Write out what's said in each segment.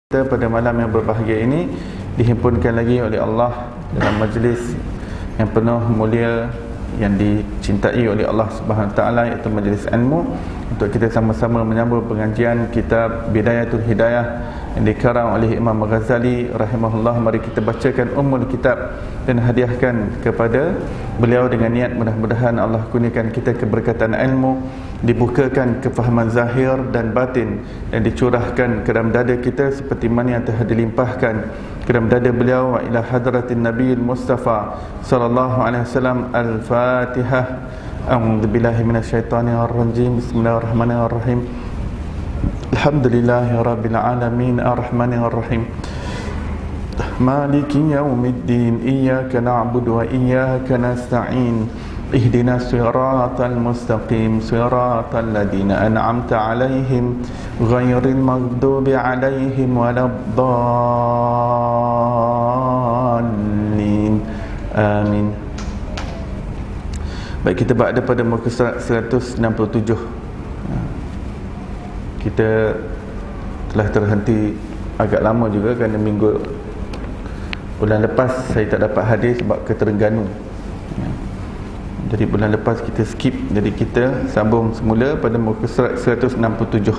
Kita pada malam yang berbahagia ini dihimpunkan lagi oleh Allah dalam majlis yang penuh mulia, yang dicintai oleh Allah Subhanahu Wa Taala, iaitu majlis ilmu, untuk kita sama-sama menyambung pengajian kitab Bidayatul Hidayah yang dikarang oleh Imam Ghazali rahimahullah. Mari kita bacakan ummul kitab dan hadiahkan kepada beliau dengan niat mudah-mudahan Allah kurniakan kita keberkatan ilmu, dibukakan kefahaman zahir dan batin, dan dicurahkan ke dalam dada kita seperti mana yang telah dilimpahkan ke dalam dada beliau. Wa ila hadratin nabiyil mustafa sallallahu alaihi wasallam. Al-Fatihah. A'udzu billahi minasyaitonir rajim. Bismillahirrahmanirrahim. Alhamdulillahi rabbil alamin, arrahmanir rahim, maliki yaumiddin, iyyaka na'budu wa iyyaka nasta'in, ihdinas siratal mustaqim, siratal ladzina an'amta 'alaihim ghairil maghdubi 'alaihim waladdallin. Amin. Baik, kita berada pada muka surat 167. Kita telah terhenti agak lama juga kerana bulan lepas saya tak dapat hadir sebab ke Terengganu. Jadi bulan lepas kita skip, jadi kita sambung semula pada muka surat 167.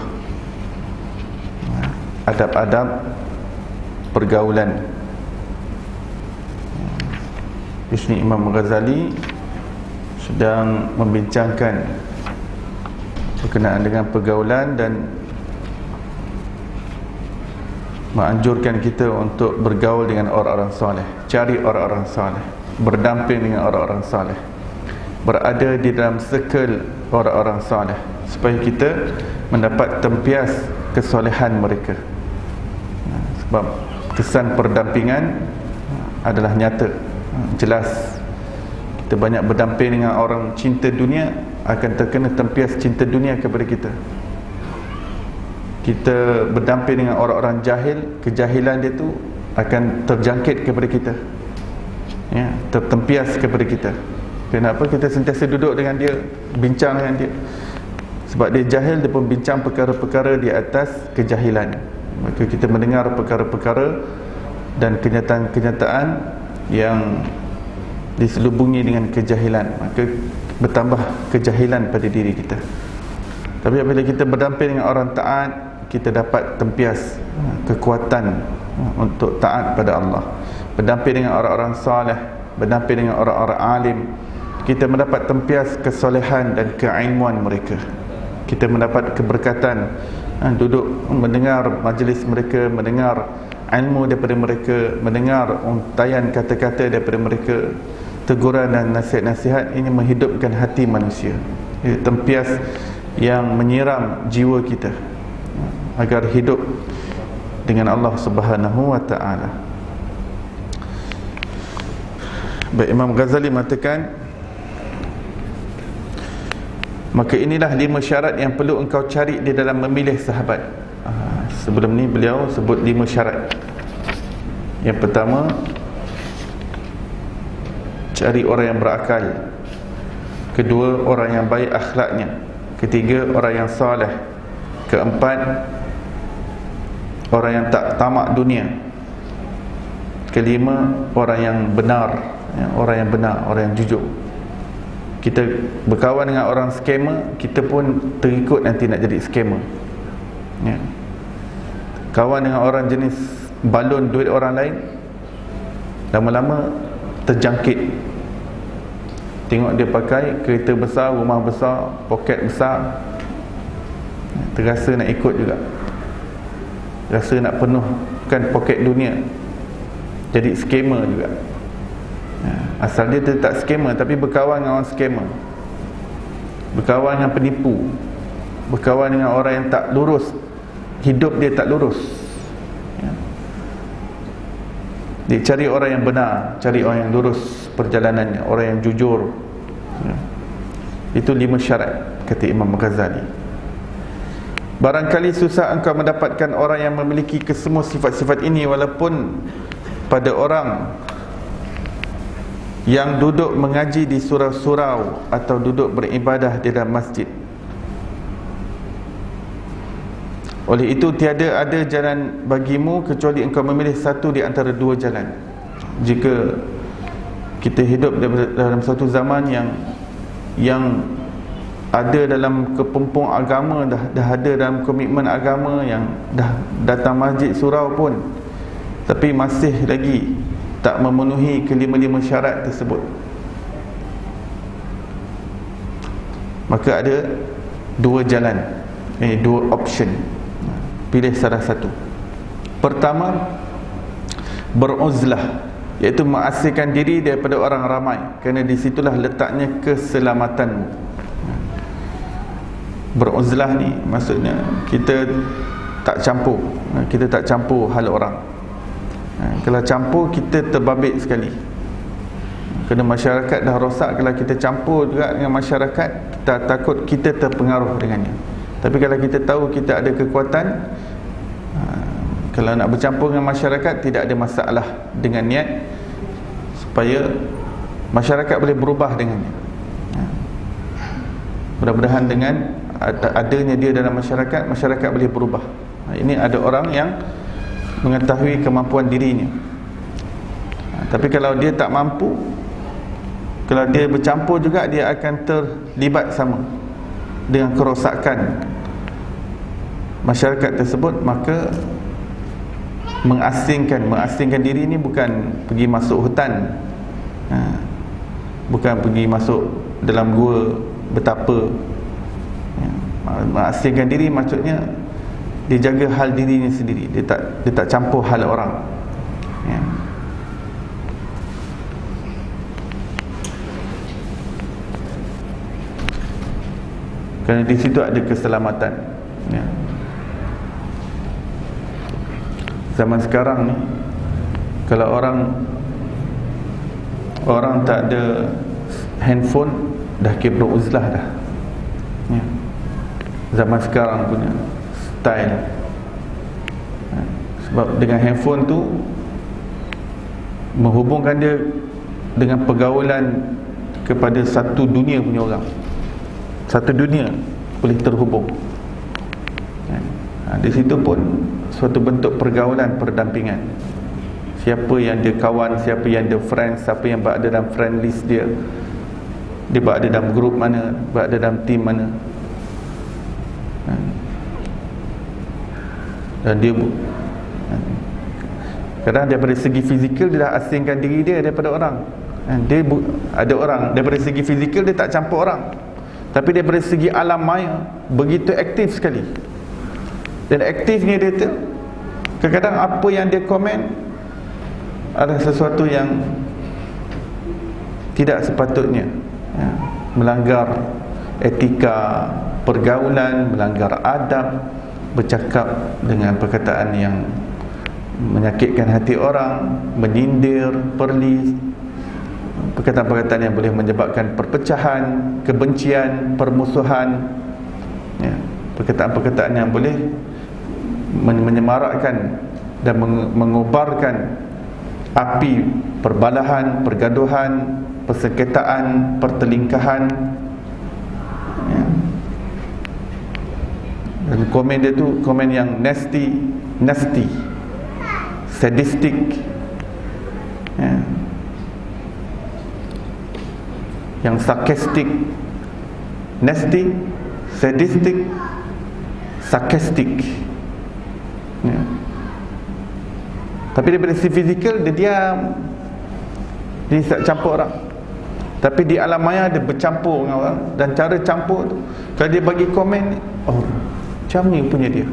Adab-adab pergaulan. Di sini Imam Ghazali sedang membincangkan berkenaan dengan pergaulan dan menganjurkan kita untuk bergaul dengan orang-orang soleh, cari orang-orang soleh, berdamping dengan orang-orang soleh, berada di dalam circle orang-orang soleh, supaya kita mendapat tempias kesolehan mereka. Sebab kesan perdampingan adalah nyata, jelas. Kita banyak berdamping dengan orang cinta dunia, akan terkena tempias cinta dunia kepada kita. Kita berdamping dengan orang-orang jahil, kejahilan dia tu akan terjangkit kepada kita, ya, tertempias kepada kita. Kenapa? Kita sentiasa duduk dengan dia, bincang dengan dia. Sebab dia jahil, dia pun bincang perkara-perkara di atas kejahilan. Maka kita mendengar perkara-perkara dan kenyataan-kenyataan yang diselubungi dengan kejahilan, maka bertambah kejahilan pada diri kita. Tapi apabila kita berdamping dengan orang taat, kita dapat tempias kekuatan untuk taat pada Allah. Berdamping dengan orang-orang saleh, berdamping dengan orang-orang alim, kita mendapat tempias kesolehan dan keilmuan mereka. Kita mendapat keberkatan duduk mendengar majlis mereka, mendengar ilmu daripada mereka, mendengar untaian kata-kata daripada mereka, teguran dan nasihat-nasihat. Ini menghidupkan hati manusia, tempias yang menyiram jiwa kita agar hidup dengan Allah Subhanahu Wa Taala. Baik, Imam Ghazali mengatakan, maka inilah 5 syarat yang perlu engkau cari di dalam memilih sahabat. Sebelum ni beliau sebut 5 syarat. Yang pertama, cari orang yang berakal. Kedua, orang yang baik akhlaknya. Ketiga, orang yang soleh. Keempat, orang yang tak tamak dunia. Kelima, orang yang benar, orang yang benar, orang yang jujur. Kita berkawan dengan orang scammer, kita pun terikut nanti nak jadi scammer, ya. Kawan dengan orang jenis balon duit orang lain, lama-lama terjangkit. Tengok dia pakai kereta besar, rumah besar, poket besar, terasa nak ikut juga, rasa nak penuhkan poket dunia, jadi scammer juga. Asal dia tak scammer, tapi berkawan dengan orang scammer, berkawan dengan penipu, berkawan dengan orang yang tak lurus, hidup dia tak lurus, ya. Dia cari orang yang benar, cari orang yang lurus perjalanannya, orang yang jujur, ya. Itu 5 syarat kata Imam Ghazali. Barangkali susah engkau mendapatkan orang yang memiliki kesemua sifat-sifat ini, walaupun pada orang yang duduk mengaji di surau-surau atau duduk beribadah di dalam masjid. Oleh itu tiada ada jalan bagimu kecuali engkau memilih satu di antara dua jalan. Jika kita hidup dalam satu zaman yang ada dalam kepompong agama, dah ada dalam komitmen agama, yang dah datang masjid surau pun, tapi masih lagi tak memenuhi kelima-lima syarat tersebut, maka ada dua jalan, dua option. Pilih salah satu. Pertama, beruzlah, iaitu mengasingkan diri daripada orang ramai, kerana disitulah letaknya keselamatanmu. Beruzlah ni maksudnya kita tak campur hal orang. Kalau campur, kita terbabit sekali, kerana masyarakat dah rosak. Kalau kita campur juga dengan masyarakat, kita takut kita terpengaruh dengannya. Tapi kalau kita tahu kita ada kekuatan, kalau nak bercampur dengan masyarakat, tidak ada masalah, dengan niat supaya masyarakat boleh berubah dengannya. Mudah-mudahan dengan adanya dia dalam masyarakat, masyarakat boleh berubah. Ini ada orang yang mengetahui kemampuan dirinya, tapi kalau dia tak mampu, kalau dia bercampur juga, dia akan terlibat sama dengan kerosakan masyarakat tersebut. Maka mengasingkan diri ni bukan pergi masuk hutan, bukan pergi masuk dalam gua bertapa. Mengasingkan diri maksudnya dia jaga hal dirinya sendiri, dia tak campur hal orang. Kerana di situ ada keselamatan. Zaman sekarang ni, kalau orang tak ada handphone, dah kira beruzlah dah. Zaman sekarang punya style. Sebab dengan handphone tu menghubungkan dia dengan pergaulan kepada satu dunia punya orang. Satu dunia boleh terhubung. Di situ pun suatu bentuk pergaulan, perdampingan. Siapa yang dia kawan, siapa yang dia friend, siapa yang berada dalam friend list dia berada dalam grup mana, berada dalam team mana. Dan dia kadang daripada segi fizikal dia dah asingkan diri dia daripada orang. Ada orang daripada segi fizikal dia tak campur orang, tapi daripada segi alam maya begitu aktif sekali. Dan aktifnya dia tu, kadang-kadang apa yang dia komen adalah sesuatu yang tidak sepatutnya, melanggar etika pergaulan, melanggar adab, bercakap dengan perkataan yang menyakitkan hati orang, menyindir, perlis, perkataan-perkataan yang boleh menyebabkan perpecahan, kebencian, permusuhan, perkataan-perkataan yang boleh menyemarakkan dan mengobarkan api perbalahan, pergaduhan, persengketaan, pertelingkahan. Dan komen dia tu komen yang nasty, sadistic, yang sarcastic, nasty, sadistic, sarcastic. Tapi daripada si fizikal dia diam, dia tak campur orang. Tapi di alam maya dia bercampur dengan orang. Dan cara campur tu, kalau dia bagi komen, oh macam ni punya dia,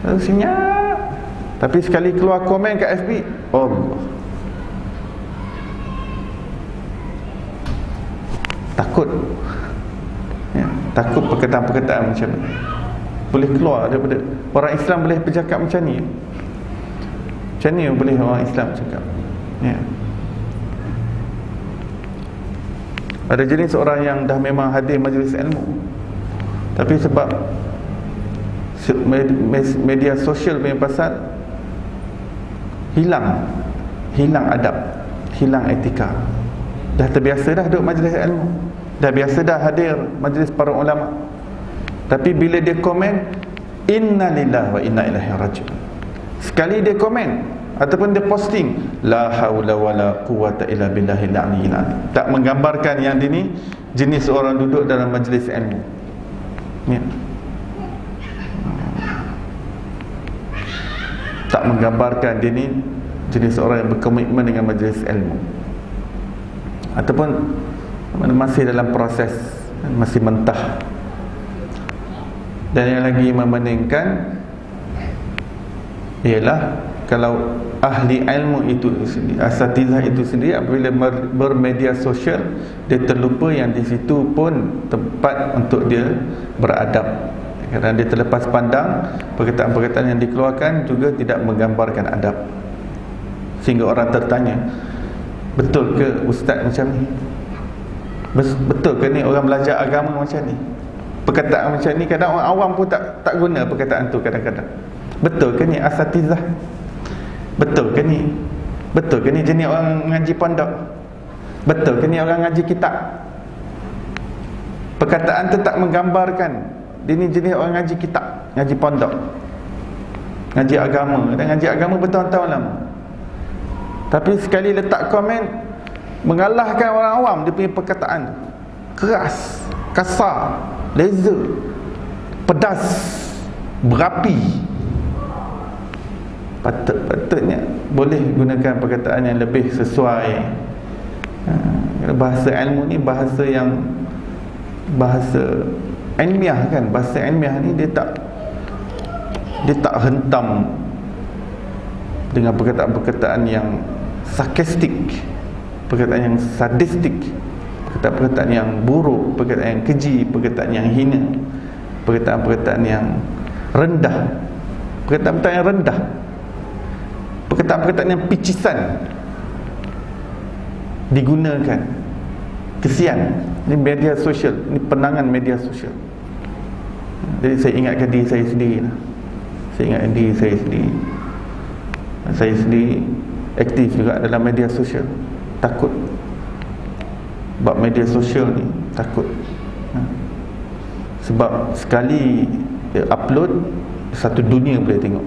lalu senyap. Tapi sekali keluar komen kat FB, Allah, takut, takut perkataan-perkataan macam ni boleh keluar daripada orang Islam. Boleh bercakap macam ni, macam ni boleh orang Islam cakap. Ada jenis orang yang dah memang hadir majlis ilmu, tapi sebab media sosial punya pasal, hilang adab, hilang etika. Dah terbiasa dah duduk majlis ilmu, dah biasa dah hadir majlis para ulama, Tapi bila dia komen inna lillahi wa inna ilaihi raji'un, sekali dia komen ataupun dia posting la haula wala quwata illa billahil aliyyil azim, tak menggambarkan yang ini jenis orang duduk dalam majlis ilmu, ya. Tak menggambarkan dia ni jenis orang yang berkomitmen dengan majlis ilmu, ataupun masih dalam proses, masih mentah. Dan yang lagi membandingkan ialah kalau ahli ilmu itu sendiri, asatizah itu sendiri, apabila bermedia sosial, dia terlupa yang di situ pun tempat untuk dia beradab. Kerana dia terlepas pandang perkataan-perkataan yang dikeluarkan juga tidak menggambarkan adab, sehingga orang tertanya, betul ke ustaz macam ni? Betul ke ni orang belajar agama macam ni? Perkataan macam ni kadang orang awam pun tak guna perkataan tu kadang-kadang. Betul ke ni asatizah? Betul ke ni? Betul ke ni jenis orang ngaji pondok? Betul ke ni orang ngaji kitab? Perkataan tu tak menggambarkan dia ni jenis orang ngaji kitab, ngaji pondok, ngaji agama. Dan ngaji agama bertahun-tahun lama, tapi sekali letak komen mengalahkan orang awam, dia punya perkataan keras, kasar, leza, pedas, berapi. Patutnya boleh gunakan perkataan yang lebih sesuai. Bahasa ilmu ni bahasa yang bahasa ilmiah kan. Bahasa ilmiah ni dia tak hentam dengan perkataan-perkataan yang sarkastik, perkataan yang sadistik, perkataan-perkataan yang buruk, perkataan yang keji, perkataan yang hina, perkataan-perkataan yang rendah, perkataan-perkataan yang rendah, perkataan-perkataan yang picisan digunakan. Kesian. Ini media sosial, ini penangan media sosial. Jadi saya ingatkan diri saya sendiri lah. Saya ingatkan diri saya sendiri. Saya sendiri aktif juga dalam media sosial. Takut bab media sosial ni, takut. Sebab sekali upload, satu dunia boleh tengok.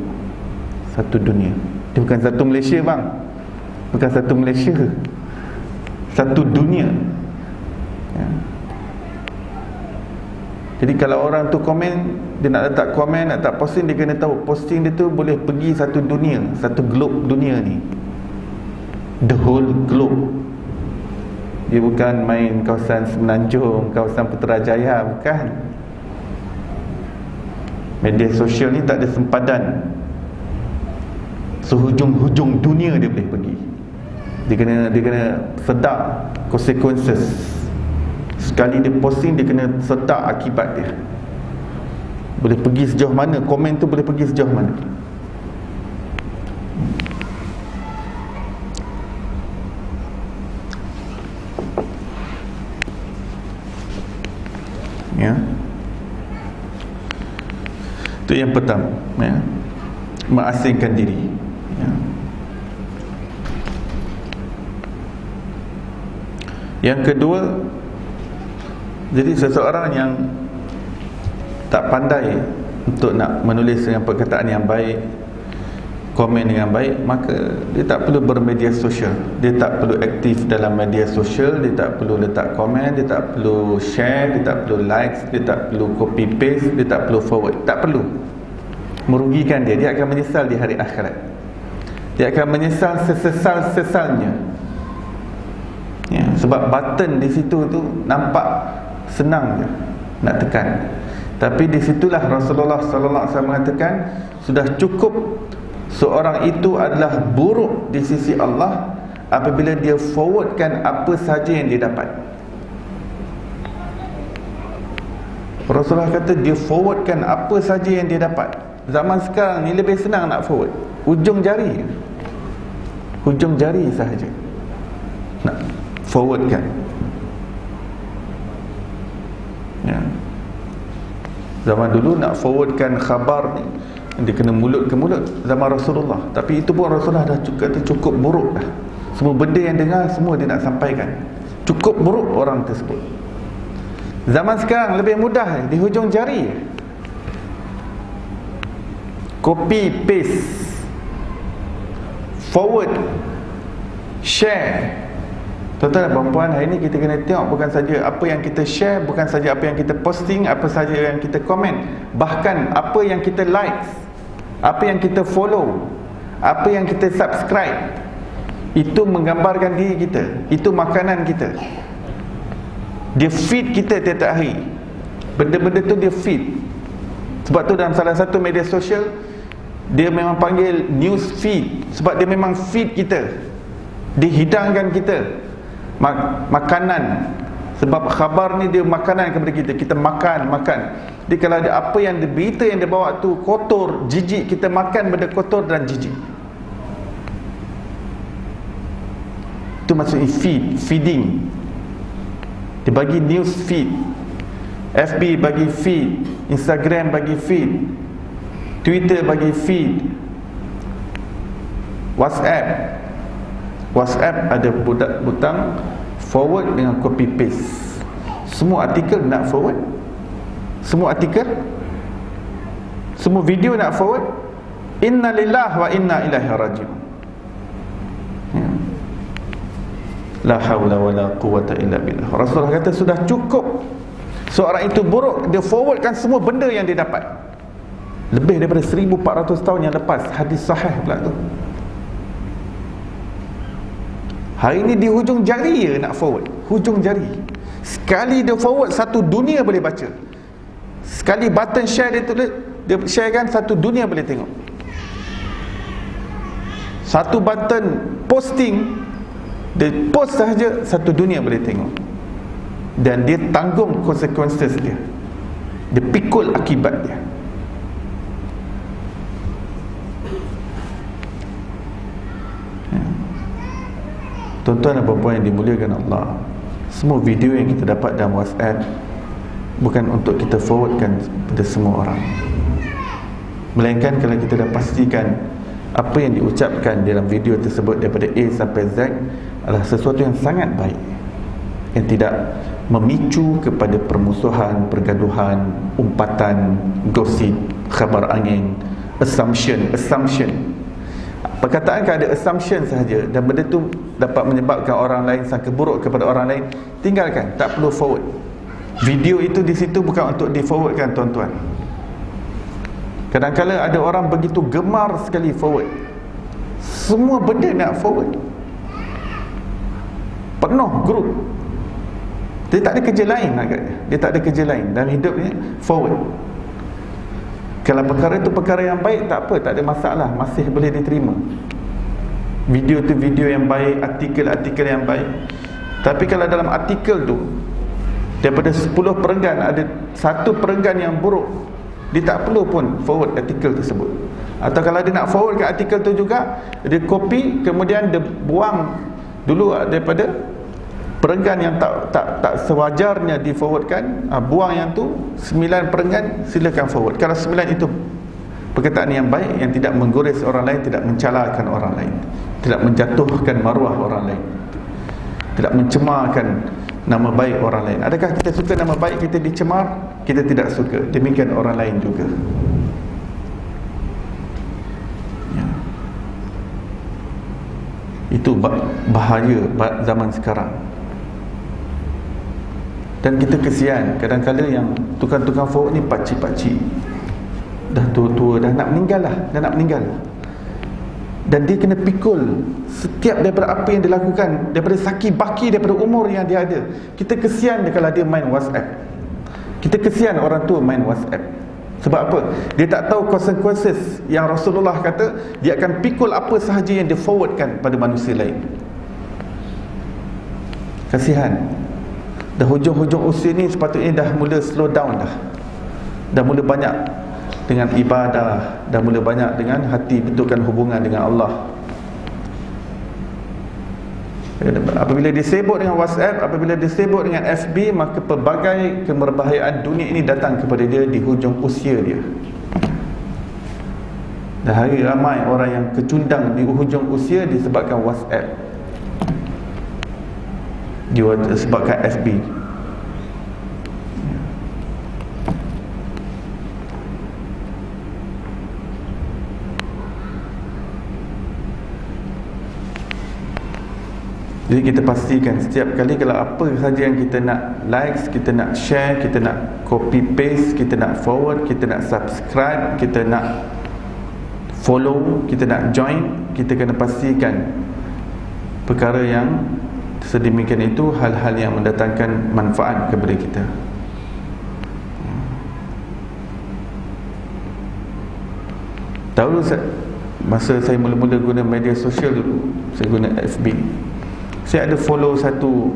Satu dunia. Dia bukan satu Malaysia bang, bukan satu Malaysia, satu dunia. Ya. Jadi kalau orang tu komen, dia nak letak komen, nak letak posting, dia kena tahu posting dia tu boleh pergi satu dunia, satu globe dunia ni, the whole globe. Dia bukan main kawasan Semenanjung, kawasan Putrajaya, bukan. Media sosial ni tak ada sempadan, sehujung-hujung dunia dia boleh pergi. Dia kena sedar consequences. Sekali dia posting, dia kena sedar akibat dia. Boleh pergi sejauh mana, komen tu boleh pergi sejauh mana. Ya. Itu yang pertama, ya. Mengasingkan diri, ya. Yang kedua, jadi seseorang yang tak pandai untuk nak menulis dengan perkataan yang baik, komen dengan baik, maka dia tak perlu bermedia sosial. Dia tak perlu aktif dalam media sosial. Dia tak perlu letak komen. Dia tak perlu share. Dia tak perlu likes. Dia tak perlu copy paste. Dia tak perlu forward. Tak perlu. Merugikan dia. Dia akan menyesal di hari akhirat. Dia akan menyesal sesesal-sesalnya, ya, sebab button di situ tu nampak senang je nak tekan, tapi di situlah Rasulullah sallallahu alaihi wasallam mengatakan sudah cukup seorang itu adalah buruk di sisi Allah apabila dia forwardkan apa saja yang dia dapat. Rasulullah kata dia forwardkan apa saja yang dia dapat. Zaman sekarang ni lebih senang nak forward, hujung jari sahaja nak forwardkan, ya. Zaman dulu nak forwardkan khabar ni dia kena mulut ke mulut, zaman Rasulullah. Tapi itu pun Rasulullah dah cukup buruk dah. Semua benda yang dengar semua dia nak sampaikan. Cukup buruk orang tersebut. Zaman sekarang lebih mudah, di hujung jari. copy paste, forward, share. Tuan-tuan dan puan-puan, hari ini kita kena tengok bukan saja apa yang kita share, bukan saja apa yang kita posting, apa saja yang kita komen, bahkan apa yang kita like, apa yang kita follow, apa yang kita subscribe. Itu menggambarkan diri kita, itu makanan kita. Dia feed kita tiap-tiap hari. Benda-benda tu dia feed. Sebab tu dalam salah satu media sosial, dia memang panggil news feed. Sebab dia memang feed kita, dihidangkan kita makanan. Sebab khabar ni dia makanan kepada kita. Kita makan. Jadi kalau ada apa yang berita yang dia bawa tu kotor, jijik, kita makan benda kotor dan jijik. Itu maksudnya feeding. Dia bagi news feed. FB bagi feed, Instagram bagi feed, Twitter bagi feed, WhatsApp ada butang forward dengan copy paste. Semua artikel nak forward, semua artikel, semua video nak forward. Inna lillahi wa inna ilaihi raji'un. La haula wa la quwwata illa billah. Rasulullah kata sudah cukup seorang itu buruk, dia forwardkan semua benda yang dia dapat. Lebih daripada 1400 tahun yang lepas. Hadis sahih pula tu. Hari ni di hujung jari dia nak forward. Hujung jari. Sekali dia forward, satu dunia boleh baca. Sekali button share dia tulis, dia sharekan, satu dunia boleh tengok. Satu button posting, dia post sahaja, satu dunia boleh tengok. Dan dia tanggung consequences dia. Dia pikul akibat dia. Tuan-tuan dan puan-puan yang dimuliakan Allah, semua video yang kita dapat dalam WhatsApp bukan untuk kita forwardkan kepada semua orang, melainkan kalau kita dah pastikan apa yang diucapkan dalam video tersebut daripada A sampai Z adalah sesuatu yang sangat baik, yang tidak memicu kepada permusuhan, pergaduhan, umpatan, gosip, khabar angin, assumption. Perkataan kan ada assumption sahaja dan benda tu dapat menyebabkan orang lain sangka buruk kepada orang lain, tinggalkan, tak perlu forward. Video itu di situ bukan untuk di forwardkan, tuan-tuan. Kadang-kadang ada orang begitu gemar sekali forward, semua benda nak forward, penuh grup. Dia tak ada kerja lain agaknya. Dia tak ada kerja lain dalam hidupnya, forward. Kalau perkara itu perkara yang baik, tak apa, tak ada masalah, masih boleh diterima. Video tu video yang baik, artikel yang baik. Tapi kalau dalam artikel tu daripada 10 perenggan ada satu perenggan yang buruk, dia tak perlu pun forward artikel tersebut. Atau kalau dia nak forward ke artikel tu juga, dia copy, kemudian dia buang dulu daripada perenggan yang tak sewajarnya di forwardkan, buang yang tu 9 perenggan, silakan forward. Kalau 9 itu perkataan yang baik, yang tidak menggores orang lain, tidak mencalakan orang lain, tidak menjatuhkan maruah orang lain, tidak mencemarkan nama baik orang lain. Adakah kita suka nama baik kita dicemar? Kita tidak suka. Demikian orang lain juga. Ya. Itu bahaya zaman sekarang. Dan kita kesian, kadang-kadang yang tukang-tukang forward ni pakcik-pakcik, dah tua-tua, dah nak meninggal lah. Dan dia kena pikul setiap daripada apa yang dia lakukan, daripada saki baki, daripada umur yang dia ada. Kita kesian dia kalau dia main WhatsApp. Kita kesian orang tua main WhatsApp. Sebab apa? Dia tak tahu consequences yang Rasulullah kata dia akan pikul apa sahaja yang dia forwardkan pada manusia lain. Kasihan. Dah hujung-hujung usia ni sepatutnya dah mula slow down dah. Dah mula banyak dengan ibadah, dah mula banyak dengan hati betulkan hubungan dengan Allah. Apabila dia sibuk dengan WhatsApp, apabila dia sibuk dengan FB, maka pelbagai kemerbahayaan dunia ini datang kepada dia di hujung usia dia. Dah hari ramai orang yang kecundang di hujung usia disebabkan WhatsApp, disebabkan FB. Jadi kita pastikan setiap kali kalau apa saja yang kita nak likes, kita nak share, kita nak copy paste, kita nak forward, kita nak subscribe, kita nak follow, kita nak join, kita kena pastikan perkara yang sedemikian itu hal-hal yang mendatangkan manfaat kepada kita. Tahu masa saya mula-mula guna media sosial dulu, saya guna FB, saya ada follow satu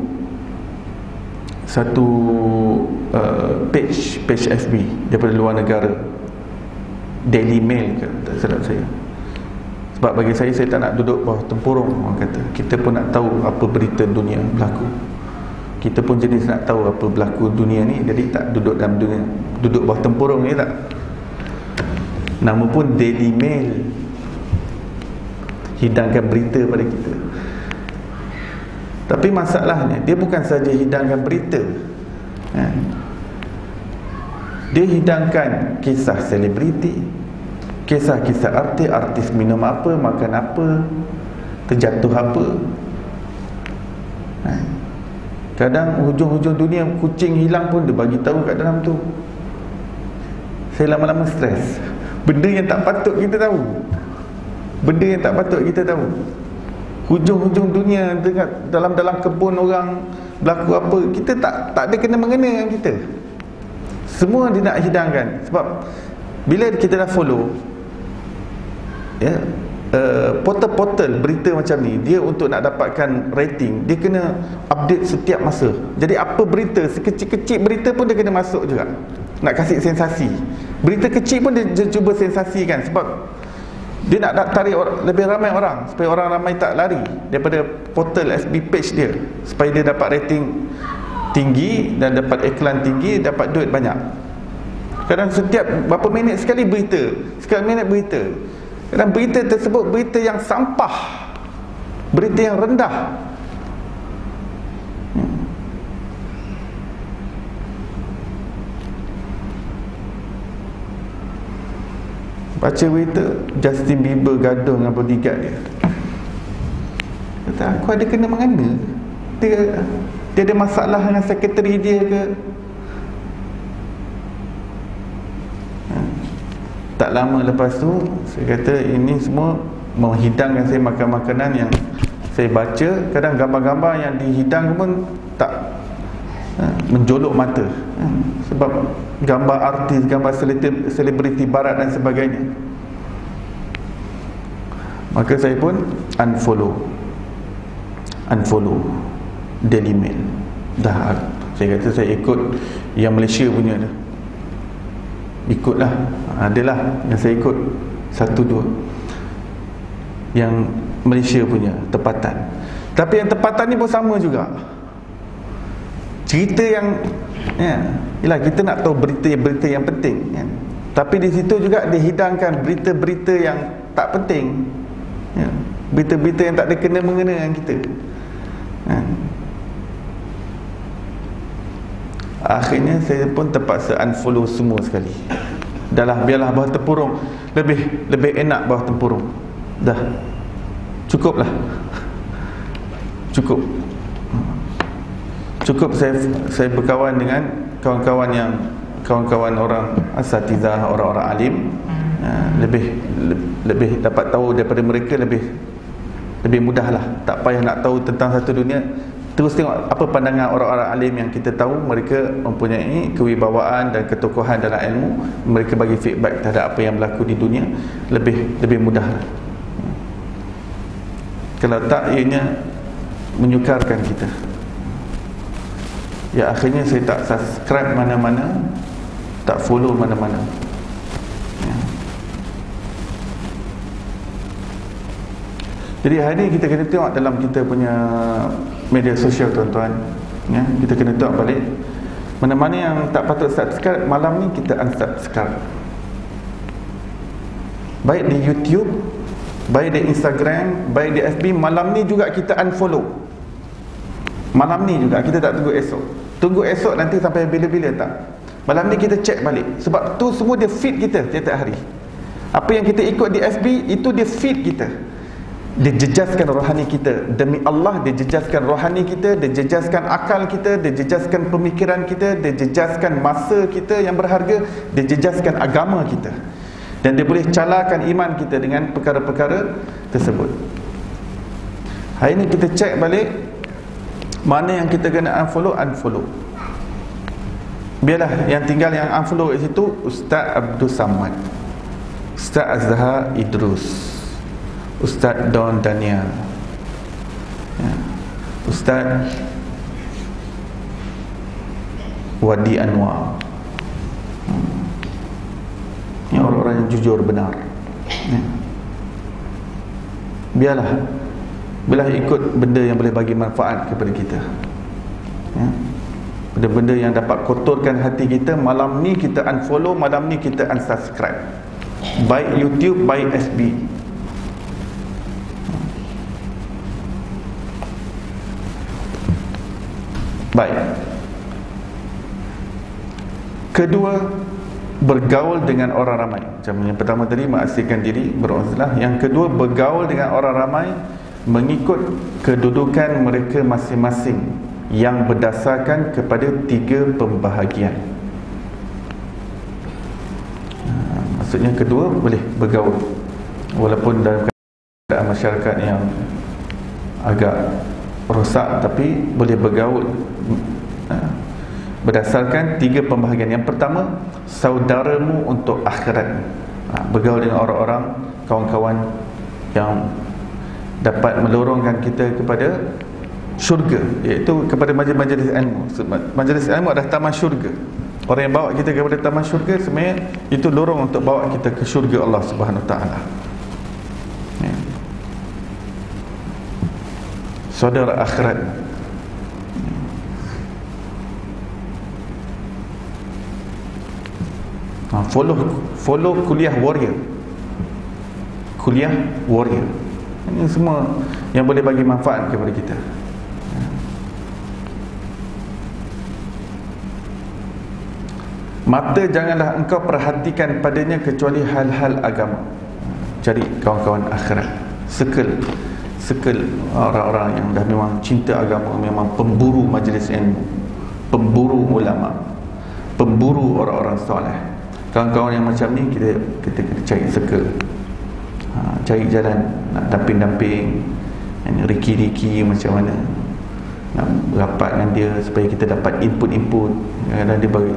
page FB daripada luar negara, Daily Mail ke, tak silap saya. Sebab bagi saya tak nak duduk bawah tempurung. Orang kata kita pun nak tahu apa berita dunia berlaku, kita pun jenis nak tahu apa berlaku dunia ni. Jadi tak duduk dalam dunia, duduk bawah tempurung ni tak. Nama pun Daily Mail, hidangkan berita pada kita. Tapi masalahnya dia bukan saja hidangkan berita, dia hidangkan kisah selebriti, kisah-kisah artis minum apa, makan apa, terjatuh apa. Kadang hujung-hujung dunia kucing hilang pun dia bagi tahu kat dalam tu. Saya lama-lama stres. Benda yang tak patut kita tahu, benda yang tak patut kita tahu. Hujung-hujung dunia dalam kebun orang berlaku apa, kita tak ada kena-mengena dengan kita. Semua dia nak hidangkan. Sebab bila kita dah follow portal-portal berita macam ni, dia untuk nak dapatkan rating, dia kena update setiap masa. Jadi apa berita, sekecil-kecil berita pun dia kena masuk juga, nak kasih sensasi. Berita kecil pun dia cuba sensasikan, sebab dia nak tarik lebih ramai orang, supaya orang ramai tak lari daripada portal FB page dia, supaya dia dapat rating tinggi dan dapat iklan tinggi, dapat duit banyak. Kadang setiap berapa minit sekali berita, sekali minit berita. Kadang berita tersebut berita yang sampah, berita yang rendah. Baca berita Justin Bieber gaduh dengan bodyguard dia. Kata, aku ada kena mengena, dia ada masalah dengan sekretari dia ke? Tak lama lepas tu saya kata ini semua menghidangkan saya makan makanan yang saya baca. Kadang gambar-gambar yang dihidang pun tak menjolok mata, sebab gambar artis, gambar selebriti barat dan sebagainya. Maka saya pun unfollow Daily Mail. Dah, saya kata saya ikut yang Malaysia punya dah. Ikutlah, adalah yang saya ikut satu dua yang Malaysia punya tempatan. Tapi yang tempatan ni pun sama juga. Cerita yang yalah, kita nak tahu berita-berita yang penting, kan? Tapi di situ juga dihidangkan berita-berita yang tak penting, berita-berita yang tak ada kena-mengena dengan kita. Akhirnya saya pun terpaksa unfollow semua sekali. Biarlah bawah tempurung, lebih enak bawah tempurung. Dah, cukuplah. Cukup saya berkawan dengan kawan-kawan orang asatizah, orang-orang alim. Lebih dapat tahu daripada mereka, lebih mudahlah. Tak payah nak tahu tentang satu dunia, terus tengok apa pandangan orang-orang alim yang kita tahu. Mereka mempunyai kewibawaan dan ketokohan dalam ilmu. Mereka bagi feedback terhadap apa yang berlaku di dunia. Lebih mudah. Kalau tak, ianya menyukarkan kita. Ya, akhirnya saya tak subscribe mana-mana, tak follow mana-mana. Jadi hari ni kita kena tengok dalam kita punya media sosial, tuan-tuan, kita kena tengok balik mana-mana yang tak patut subscribe. Malam ni kita unsubscribe, baik di YouTube, baik di Instagram, baik di FB. Malam ni juga kita unfollow. Malam ni juga, kita tak tunggu esok nanti sampai bila-bila, tak. Malam ni kita check balik, sebab tu semua dia feed kita tiap-tiap hari. Apa yang kita ikut di FB, itu dia feed kita. dia jejaskan rohani kita. Demi Allah, dia jejaskan rohani kita, dia jejaskan akal kita, dia jejaskan pemikiran kita, dia jejaskan masa kita yang berharga, dia jejaskan agama kita, dan dia boleh calakan iman kita dengan perkara-perkara tersebut. Hari ini kita cek balik mana yang kita kena unfollow. Biarlah yang tinggal yang unfollow kat situ Ustaz Abdul Samad, Ustaz Azhar Idrus, Ustaz Don Daniel, Ustaz Wadi Anwar. Ini orang-orang yang jujur benar. Biarlah ikut benda yang boleh bagi manfaat kepada kita. Benda-benda yang dapat kotorkan hati kita, malam ni kita unfollow, malam ni kita unsubscribe. Baik YouTube, baik SB. Baik. Kedua, bergaul dengan orang ramai. Macam yang pertama tadi, mengasihkan diri, beruzlah. Yang kedua, bergaul dengan orang ramai mengikut kedudukan mereka masing-masing yang berdasarkan kepada 3 pembahagian. Maksudnya kedua, boleh bergaul walaupun dalam keadaan masyarakat yang agak rosak, tapi boleh bergaul berdasarkan 3 pembahagian. Yang pertama, saudaramu untuk akhirat. Bergaul dengan orang-orang, kawan-kawan yang dapat melorongkan kita kepada syurga, iaitu kepada majlis-majlis ilmu. Majlis ilmu adalah taman syurga. Orang yang bawa kita kepada taman syurga sebenarnya itu lorong untuk bawa kita ke syurga Allah Subhanahu Wa Taala. Saudara akhirat. Follow kuliah warrior. Kuliah warrior. Ini semua yang boleh bagi manfaat kepada kita. Mata janganlah engkau perhatikan padanya kecuali hal-hal agama. Cari kawan-kawan akhirat. Circle orang-orang yang dah memang cinta agama, memang pemburu majlis ilmu, pemburu ulama, pemburu orang-orang soleh. Kawan-kawan yang macam ni kita cari circle. Cari jalan nak damping-damping, riki-riki macam mana, nak rapat dengan dia supaya kita dapat input. Kadang dia bagi,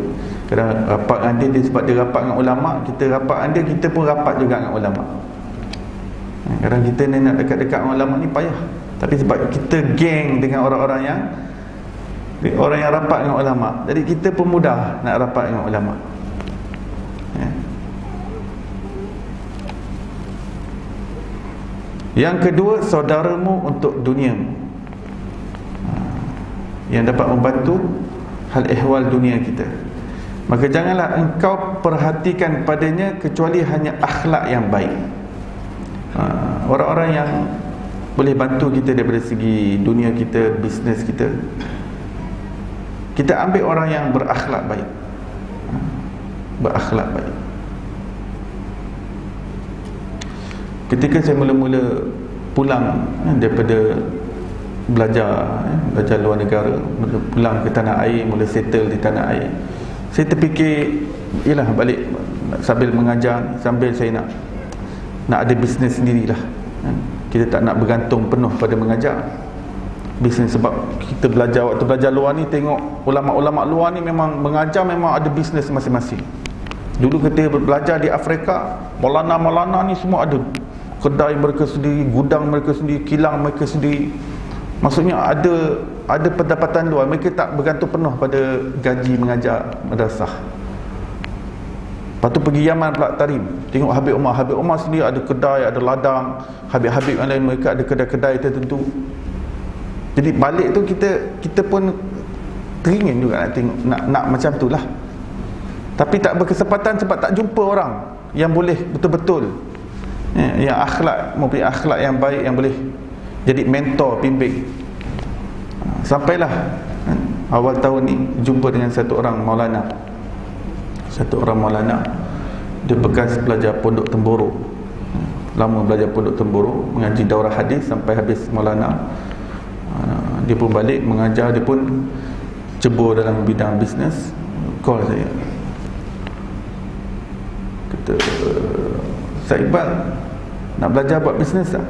kadang rapat dengan dia sebab dia rapat dengan ulama, kita rapat dengan dia, kita pun rapat juga dengan ulama. Kadang kita ni nak dekat-dekat dengan ulama ni payah, tapi sebab kita geng dengan orang-orang yang rapat dengan ulama, jadi kita pun mudah nak rapat dengan ulama. Yang kedua, saudaramu untuk duniamu, yang dapat membantu hal ehwal dunia kita. Maka janganlah engkau perhatikan padanya kecuali hanya akhlak yang baik. Orang-orang yang boleh bantu kita daripada segi dunia kita, bisnes kita, kita ambil orang yang berakhlak baik. Berakhlak baik. Ketika saya mula-mula pulang daripada belajar luar negara, pulang ke tanah air, mula settle di tanah air, saya terfikir, ialah balik sambil mengajar, sambil saya nak ada bisnes sendirilah. Kita tak nak bergantung penuh pada mengajar bisnes, sebab kita belajar, waktu belajar luar ni, tengok ulama-ulama luar ni memang mengajar, memang ada bisnes masing-masing. Dulu kita belajar di Afrika, Maulana ni semua ada kedai mereka sendiri, gudang mereka sendiri, kilang mereka sendiri. Maksudnya ada pendapatan luar. Mereka tak bergantung penuh pada gaji mengajar madrasah. Lepas tu pergi Yaman pula Tarim, tengok Habib Umar sendiri ada kedai, ada ladang. Habib-habib yang lain mereka ada kedai-kedai tertentu. Jadi balik tu kita pun teringin juga nak tengok, nak macam tu lah. Tapi tak berkesempatan sebab tak jumpa orang yang boleh betul-betul yang akhlak, mempunyai akhlak yang baik, yang boleh jadi mentor, bimbing. Sampailah awal tahun ni jumpa dengan satu orang Maulana. Dia bekas pelajar Pondok Temboro. lama belajar pondok Temburu, mengaji daurah hadis sampai habis Maulana. Dia pun balik mengajar, dia pun cebur dalam bidang bisnes. Call saya, kata, Ustaz Iqbal nak belajar buat bisnes tak?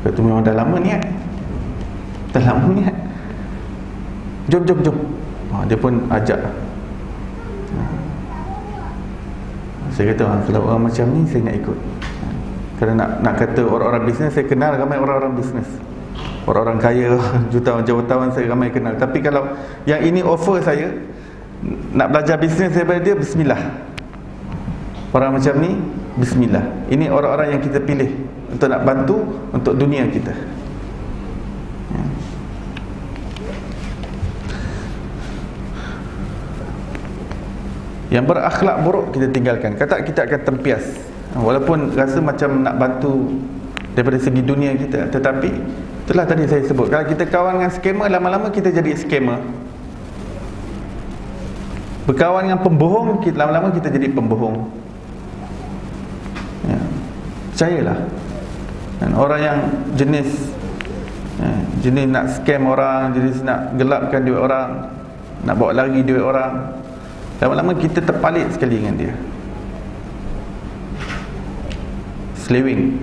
Kata, memang dah lama niat, dah lama niat, jom. Dia pun ajak. Saya kata, kalau orang macam ni saya nak ikut. Kerana nak kata orang-orang bisnes, saya kenal ramai orang-orang bisnes, orang-orang kaya, jutawan saya ramai kenal. Tapi kalau yang ini offer saya nak belajar bisnes daripada dia, bismillah. Orang macam ni, bismillah. Ini orang-orang yang kita pilih untuk nak bantu untuk dunia kita. Yang berakhlak buruk kita tinggalkan. Kata kita akan tempias, walaupun rasa macam nak bantu daripada segi dunia kita, tetapi itulah tadi saya sebut, kalau kita kawan dengan skamer, lama-lama kita jadi skamer. Berkawan dengan pembohong, lama-lama kita jadi pembohong. Ya, percayalah. Dan orang yang jenis nak scam orang, jenis nak gelapkan duit orang, nak bawa lari duit orang, lama-lama kita terpalit sekali dengan dia. Selewing.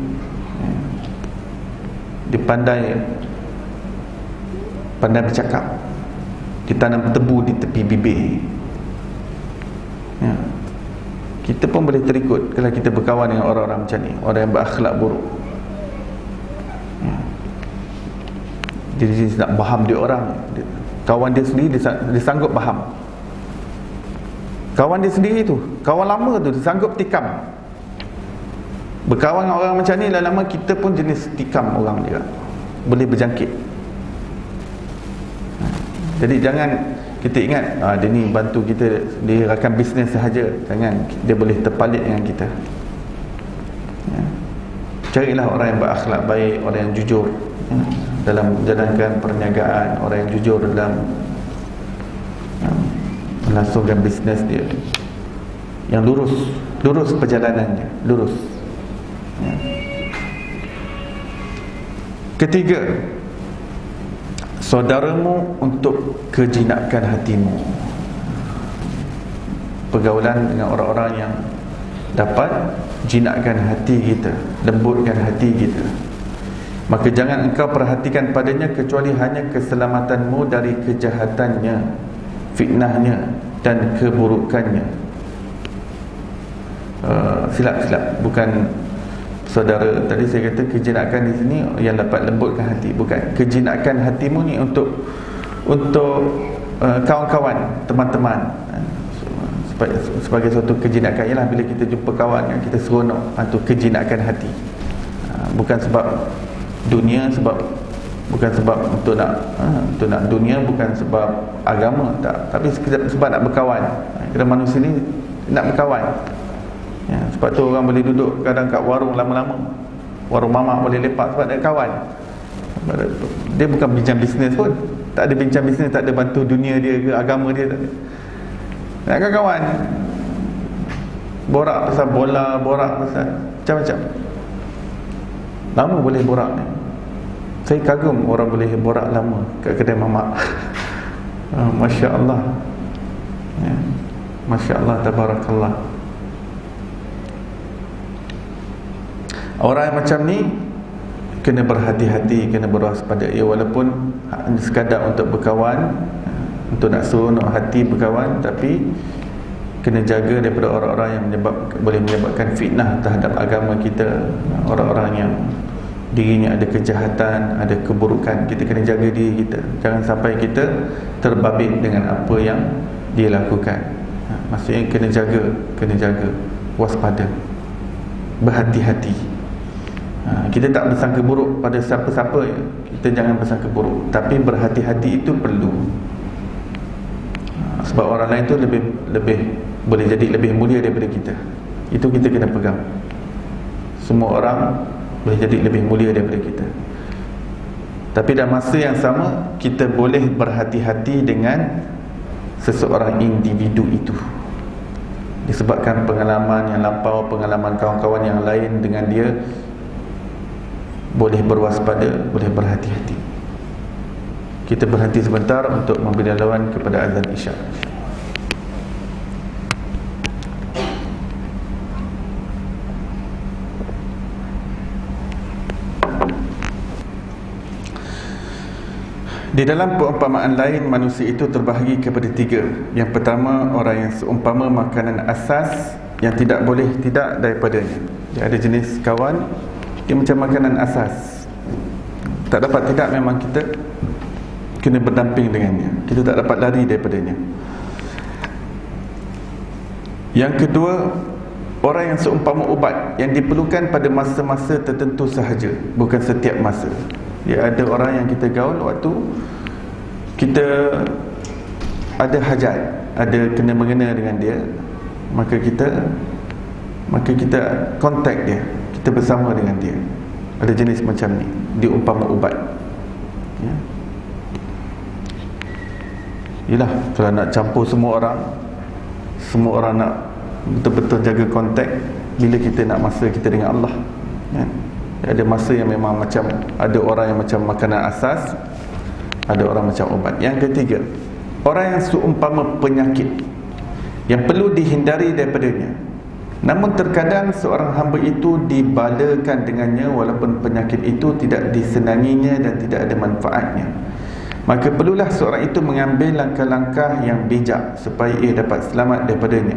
Dia pandai bercakap, ditanam tebu di tepi bibir. Ya. Kita pun boleh terikut kalau kita berkawan dengan orang-orang macam ni, orang yang berakhlak buruk. Ya. Dia nak faham dia orang, kawan dia sendiri dia sanggup faham. Kawan dia sendiri tu, kawan lama tu, dia sanggup tikam. Berkawan dengan orang macam ni, lama-lama kita pun jenis tikam orang dia, boleh berjangkit. Jadi jangan kita ingat dia ni bantu kita, dia rakan bisnes sahaja. Jangan, dia boleh terpalit dengan kita. Ya. Carilah orang yang berakhlak baik, orang yang jujur dalam menjalankan perniagaan, orang yang jujur dalam melangsungkan bisnes dia, yang lurus perjalanannya, lurus. Ya. Ketiga, saudaramu untuk kejinakan hatimu. Pergaulan dengan orang-orang yang dapat jinakkan hati kita, lembutkan hati kita, maka jangan engkau perhatikan padanya kecuali hanya keselamatanmu dari kejahatannya, fitnahnya dan keburukannya. Silap, bukan saudara. Tadi saya kata kejinakan di sini yang dapat lembutkan hati, bukan. Kejinakan hatimu ni untuk kawan-kawan, teman-teman, sebagai suatu kejinakan. Ialah bila kita jumpa kawan yang kita seronok, itu kejinakan hati. Bukan sebab dunia, bukan sebab untuk nak dunia, bukan sebab agama, tak. Tapi sebab nak berkawan. Kita manusia ni nak berkawan. Ya, sebab tu orang boleh duduk kadang kat warung lama-lama, warung mamak boleh lepak sebab nak kawan. Dia bukan bincang bisnes pun, tak ada bincang bisnes, tak ada bantu dunia dia ke agama dia, tak ada. Nak kawan, borak pasal bola, borak pasal macam-macam. Lama boleh borak ni. Saya kagum orang boleh borak lama kat kedai mamak. Masya Allah, ya. Masya Allah, tabarakallah. Orang yang macam ni kena berhati-hati, kena berwaspada. Ya, walaupun sekadar untuk berkawan, untuk nak seronok hati berkawan, tapi kena jaga daripada orang-orang yang boleh menyebabkan fitnah terhadap agama kita. Orang-orang yang dirinya ada kejahatan, ada keburukan. Kita kena jaga diri kita, jangan sampai kita terbabit dengan apa yang dia lakukan. Maksudnya kena jaga, waspada, berhati-hati. Kita tak bersangka buruk pada siapa-siapa, kita jangan bersangka buruk, tapi berhati-hati itu perlu. Sebab orang lain tu lebih boleh jadi lebih mulia daripada kita. Itu kita kena pegang. Semua orang boleh jadi lebih mulia daripada kita, tapi dalam masa yang sama kita boleh berhati-hati dengan seseorang individu itu, disebabkan pengalaman yang lampau, pengalaman kawan-kawan yang lain dengan dia boleh berwaspada, boleh berhati-hati. Kita berhenti sebentar untuk memberi laluan kepada azan Isya. Di dalam perumpamaan lain, manusia itu terbahagi kepada tiga. Yang pertama, orang yang seumpama makanan asas yang tidak boleh tidak daripadanya. Dia ada jenis kawan, dia macam makanan asas, tak dapat tidak, memang kita kena berdamping dengannya, kita tak dapat lari daripadanya. Yang kedua, orang yang seumpama ubat yang diperlukan pada masa-masa tertentu sahaja, bukan setiap masa. Ya, ada orang yang kita gaul waktu kita ada hajat, ada kena-mengena dengan dia, maka kita kontak dia, kita bersama dengan dia. Ada jenis macam ni, diumpama ubat. Ya. Yelah, kalau nak campur semua orang nak betul-betul jaga kontak, bila kita nak masa kita dengan Allah, ya. Ada masa yang memang macam, ada orang yang macam makanan asas, ada orang macam obat. Yang ketiga, orang yang seumpama penyakit yang perlu dihindari daripadanya, namun terkadang seorang hamba itu dibalakan dengannya walaupun penyakit itu tidak disenanginya dan tidak ada manfaatnya. Maka perlulah seorang itu mengambil langkah-langkah yang bijak supaya ia dapat selamat daripadanya.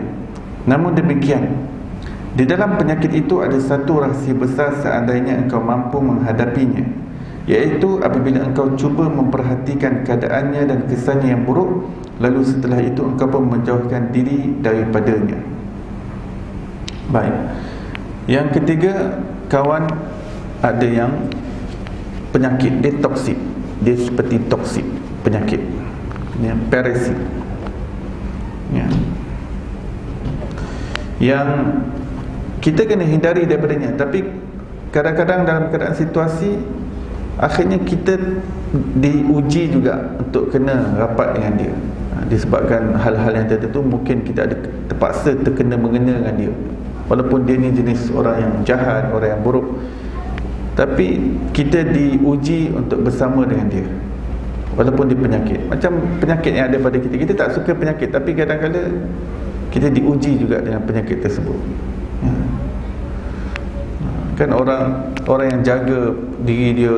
Namun demikian, di dalam penyakit itu ada satu rahsia besar seandainya engkau mampu menghadapinya, iaitu apabila engkau cuba memperhatikan keadaannya dan kesannya yang buruk, lalu setelah itu engkau pun menjauhkan diri daripadanya. Baik. Yang ketiga, kawan ada yang penyakit, dia toksik, dia seperti toksik, penyakit, ya, parasit, ya, yang kita kena hindari daripadanya. Tapi kadang-kadang dalam keadaan situasi, akhirnya kita diuji juga untuk kena rapat dengan dia. Disebabkan hal-hal yang tertentu, mungkin kita ada terpaksa terkena-mengena dengan dia, walaupun dia ni jenis orang yang jahat, orang yang buruk, tapi kita diuji untuk bersama dengan dia walaupun dia penyakit. Macam penyakit yang ada pada kita, kita tak suka penyakit, tapi kadang-kadang kita diuji juga dengan penyakit tersebut, ya. Kan orang yang jaga diri dia,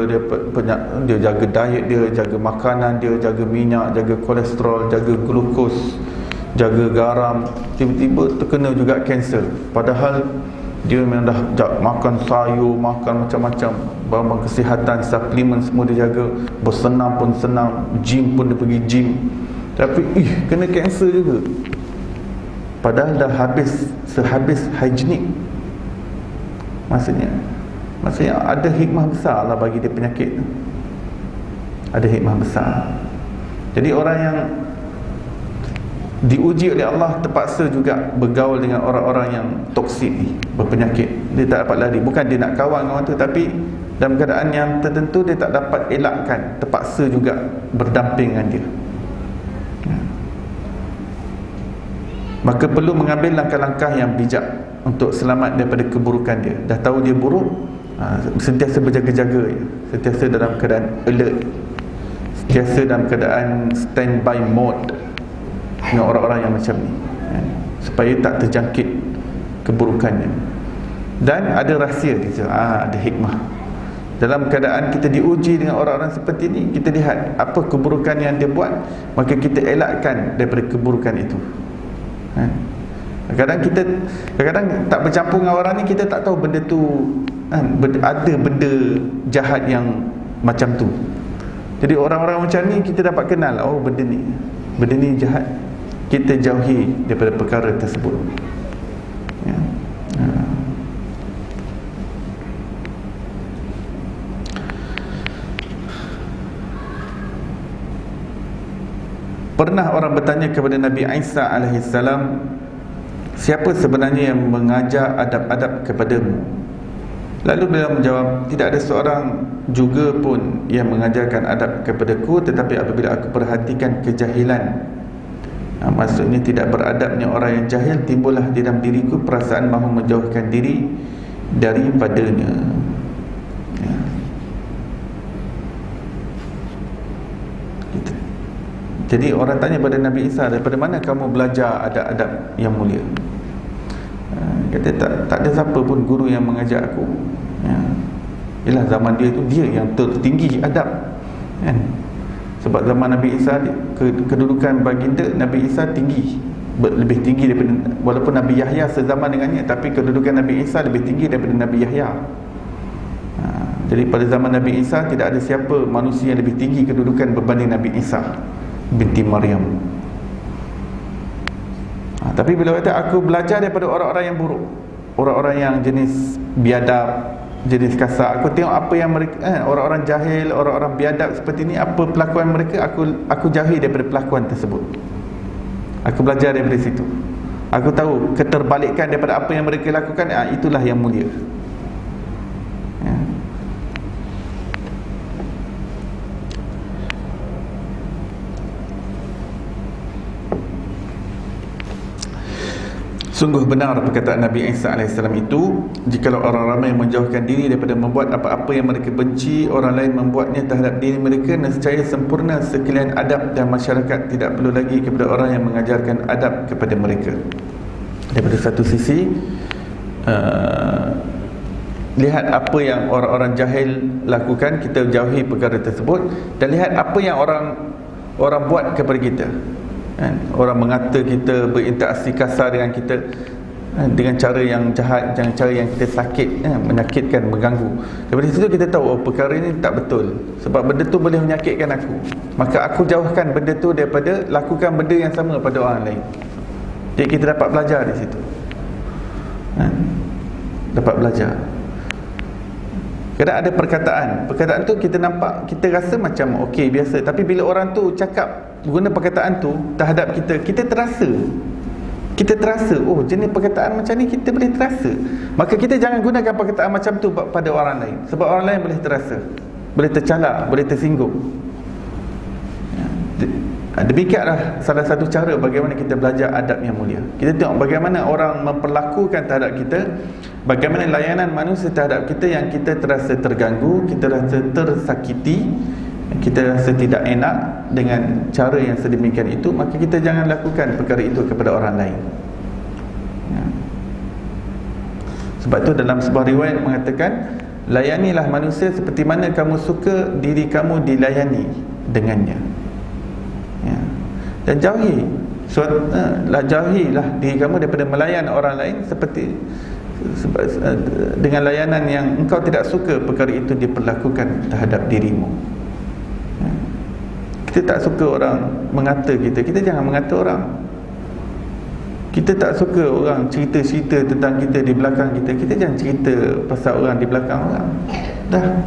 dia jaga diet dia, jaga makanan dia, jaga minyak, jaga kolesterol, jaga glukos, jaga garam, tiba-tiba terkena juga kanser. Padahal dia memang dah makan sayur, makan macam-macam, barang kesihatan, suplemen semua dia jaga, bersenam pun senam, gym pun dia pergi gym, tapi kena kanser juga. Padahal dah sehabis higienik. Maksudnya ada hikmah besar lah bagi dia penyakit tu. Ada hikmah besar. Jadi orang yang diuji oleh Allah terpaksa juga bergaul dengan orang-orang yang toksik ni, berpenyakit. Dia tak dapat lari. Bukan dia nak kawan dengan orang tu, tapi dalam keadaan yang tertentu dia tak dapat elakkan, terpaksa juga berdamping dengan dia. Maka perlu mengambil langkah-langkah yang bijak untuk selamat daripada keburukan dia. Dah tahu dia buruk, sentiasa berjaga-jaga, sentiasa dalam keadaan alert, sentiasa dalam keadaan standby mode dengan orang-orang yang macam ni, supaya tak terjangkit keburukannya. Dan ada rahsia dia, ada hikmah. Dalam keadaan kita diuji dengan orang-orang seperti ni, kita lihat apa keburukan yang dia buat, maka kita elakkan daripada keburukan itu. Kadang-kadang tak bercampur dengan orang ni, kita tak tahu benda tu, ada benda jahat yang macam tu. Jadi orang-orang macam ni kita dapat kenal, oh benda ni jahat, kita jauhi daripada perkara tersebut, ya. Pernah orang bertanya kepada Nabi Isa alaihissalam, siapa sebenarnya yang mengajar adab-adab kepadamu? Lalu beliau menjawab, tidak ada seorang juga pun yang mengajarkan adab kepadaku, tetapi apabila aku perhatikan kejahilan, maksudnya tidak beradabnya orang yang jahil, timbullah di dalam diriku perasaan mahu menjauhkan diri daripadanya, ya. Jadi orang tanya pada Nabi Isa, daripada mana kamu belajar adab-adab yang mulia? Kata tak ada siapa pun guru yang mengajar aku. Ialah zaman dia tu dia yang tertinggi adab, kan? Sebab zaman Nabi Isa, kedudukan baginda Nabi Isa tinggi, lebih tinggi daripada, walaupun Nabi Yahya sezaman dengannya, tapi kedudukan Nabi Isa lebih tinggi daripada Nabi Yahya. Jadi pada zaman Nabi Isa tidak ada siapa manusia yang lebih tinggi kedudukan berbanding Nabi Isa binti Maryam. Tapi bila kata aku belajar daripada orang-orang yang buruk, orang-orang yang jenis biadab, jenis kasar, aku tengok apa yang mereka, orang-orang jahil, orang-orang biadab seperti ni, apa pelakuan mereka, aku jauhi daripada pelakuan tersebut. Aku belajar daripada situ. Aku tahu keterbalikan daripada apa yang mereka lakukan, itulah yang mulia. Sungguh benar perkataan Nabi Isa AS itu, jikalau orang ramai menjauhkan diri daripada membuat apa-apa yang mereka benci, orang lain membuatnya terhadap diri mereka, nescaya sempurna sekalian adab dan masyarakat tidak perlu lagi kepada orang yang mengajarkan adab kepada mereka. Daripada satu sisi, lihat apa yang orang-orang jahil lakukan, kita jauhi perkara tersebut, dan lihat apa yang orang buat kepada kita. Orang mengata kita, berinteraksi kasar dengan kita dengan cara yang jahat, dengan cara yang kita sakit, menyakitkan, mengganggu. Daripada situ kita tahu, perkara ini tak betul, sebab benda tu boleh menyakitkan aku, maka aku jauhkan benda tu daripada lakukan benda yang sama pada orang lain. Jadi kita dapat belajar di situ, dapat belajar. Kadang ada perkataan tu kita nampak, kita rasa macam okey, biasa, tapi bila orang tu cakap, guna perkataan tu terhadap kita, kita terasa, oh jenis perkataan macam ni kita boleh terasa. Maka kita jangan gunakan perkataan macam tu pada orang lain, sebab orang lain boleh terasa, boleh tercalak, boleh tersinggung. Demikianlah salah satu cara bagaimana kita belajar adab yang mulia. Kita tengok bagaimana orang memperlakukan terhadap kita, bagaimana layanan manusia terhadap kita yang kita terasa terganggu, kita rasa tersakiti, kita rasa tidak enak dengan cara yang sedemikian itu, maka kita jangan lakukan perkara itu kepada orang lain. Sebab itu dalam sebuah riwayat mengatakan, layanilah manusia seperti mana kamu suka diri kamu dilayani dengannya. Dan jauhilah diri kamu daripada melayan orang lain seperti dengan layanan yang engkau tidak suka perkara itu diperlakukan terhadap dirimu. Kita tak suka orang mengata kita, kita jangan mengata orang. Kita tak suka orang cerita-cerita tentang kita di belakang kita, kita jangan cerita pasal orang di belakang orang. Dah,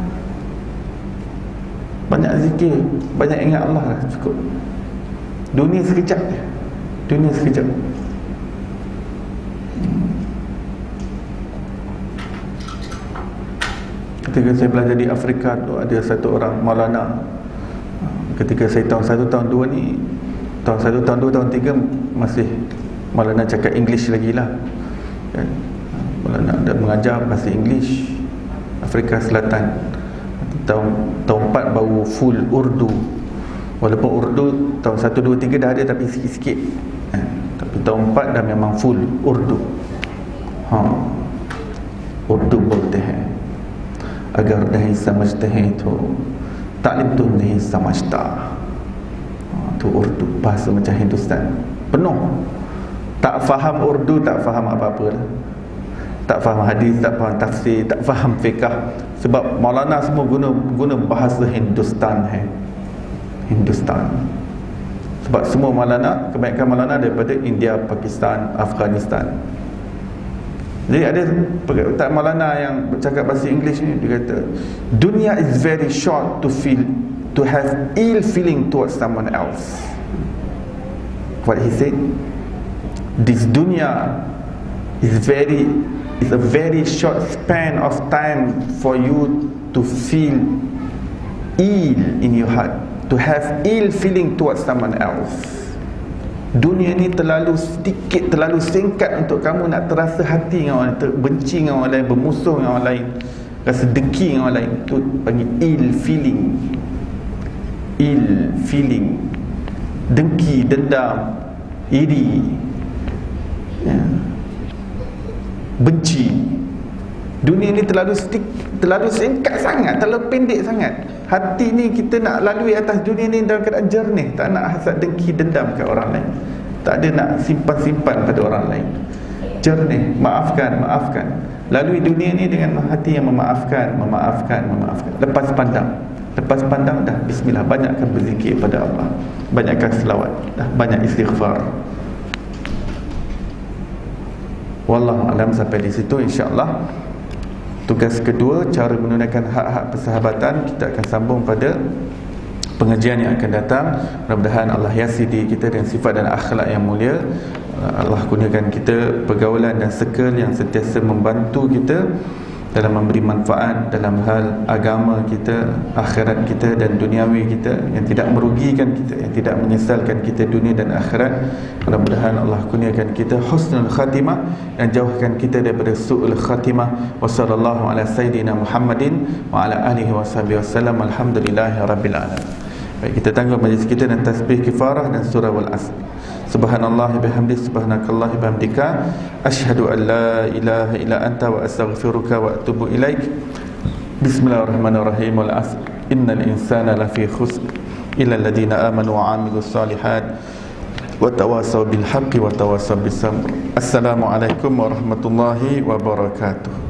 banyak zikir, banyak ingat Allah lah, cukup. Dunia sekejap je, dunia sekejap. Ketika saya belajar di Afrika tu, ada satu orang Maulana. Ketika saya tahun 1, tahun 2 ni, tahun 1, tahun 2, tahun 3 masih Maulana cakap English lagi lah, kan? Maulana dah mengajar bahasa English Afrika Selatan. Tahun 4 baru full Urdu. Walaupun Urdu tahun 1, 2, 3 dah ada, tapi sikit-sikit, tapi tahun 4 dah memang full Urdu. Urdu bolte hai agar nahi samajhte hai to ta'lim tu nahi samajhta. Tu Urdu, bahasa macam Hindustan penuh. Tak faham Urdu, tak faham apa-apa lah. Tak faham hadis, tak faham tafsir, tak faham fiqh. Sebab Maulana semua guna bahasa Hindustan hai. Hindustan. Sebab semua Maulana, kebanyakan Maulana daripada India, Pakistan, Afghanistan. Jadi ada tak Maulana yang bercakap bahasa English ni, dia kata, dunia is very short to have ill feeling towards someone else. What he said, this dunya is a very short span of time for you to feel ill in your heart, to have ill feeling towards someone else. Dunia ni terlalu sedikit, terlalu singkat untuk kamu nak terasa hati dengan orang lain, benci dengan orang lain, bermusuh dengan orang lain, rasa dengki dengan orang lain. Itu panggil ill feeling. Ill feeling. dengki, dendam, iri, ya, benci. Dunia ni terlalu singkat sangat, terlalu pendek sangat. Hati ni kita nak lalui atas dunia ni dalam keadaan jernih, tak nak hasad, dengki, dendam ke orang lain, tak ada nak simpan-simpan pada orang lain. Jernih, maafkan. Lalui dunia ni dengan hati yang memaafkan. Lepas pandang dah bismillah, banyakkan berzikir pada Allah, banyakkan selawat, dah banyak istighfar. Wallahu alam. Sampai di situ insya-Allah. Tugas kedua, cara menunaikan hak-hak persahabatan, kita akan sambung pada pengajian yang akan datang. Mudah-mudahan Allah hiasi diri kita dengan sifat dan akhlak yang mulia. Allah kurniakan kita pergaulan dan circle yang sentiasa membantu kita dalam memberi manfaat dalam hal agama kita, akhirat kita dan duniawi kita, yang tidak merugikan kita, yang tidak menyesalkan kita dunia dan akhirat. Mudah-mudahan Allah kurniakan kita husnul khatimah dan jauhkan kita daripada su'ul khatimah. Wa sallallahu ala sayyidina Muhammadin wa ala alihi wa sahbihi wasallam. Alhamdulillahi rabbil alamin. Baik, kita tangguh majlis kita dan tasbih kifarah dan surah wal asr. Subhanallah bihamdi, subhanakallah bihamdika, asyhadu an la ilaha illa anta wa astaghfiruka wa atubu ilaik. Bismillahirrahmanirrahim. Wal asr innal insana lafi khusr illa alladhina amanu wa amilus salihat wa tawasaw bil haqqi wa tawasaw bis sabr. Assalamualaikum warahmatullahi wabarakatuh.